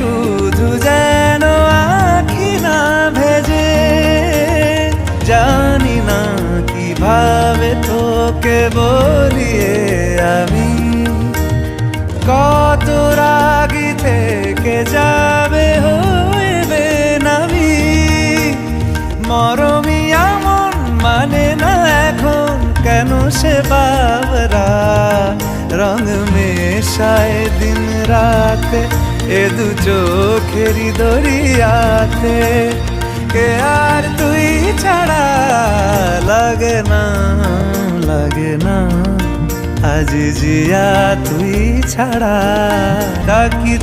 শুধু যেন আঁখি না ভেজে। জানি না কিভাবে তোকে বলিয়ে আমি, কত রাগি থেকে যাবে হইবে নামি। মরমি এমন মানে না এখন কেন সে বাবরা, রং মেশায় দিন রাতে এ দু চোখেরই দরিয়াতে। কে আর তুই ছাড়া লাগে না, লাগে না আজ জিয়া তুই ছাড়া ডাকি।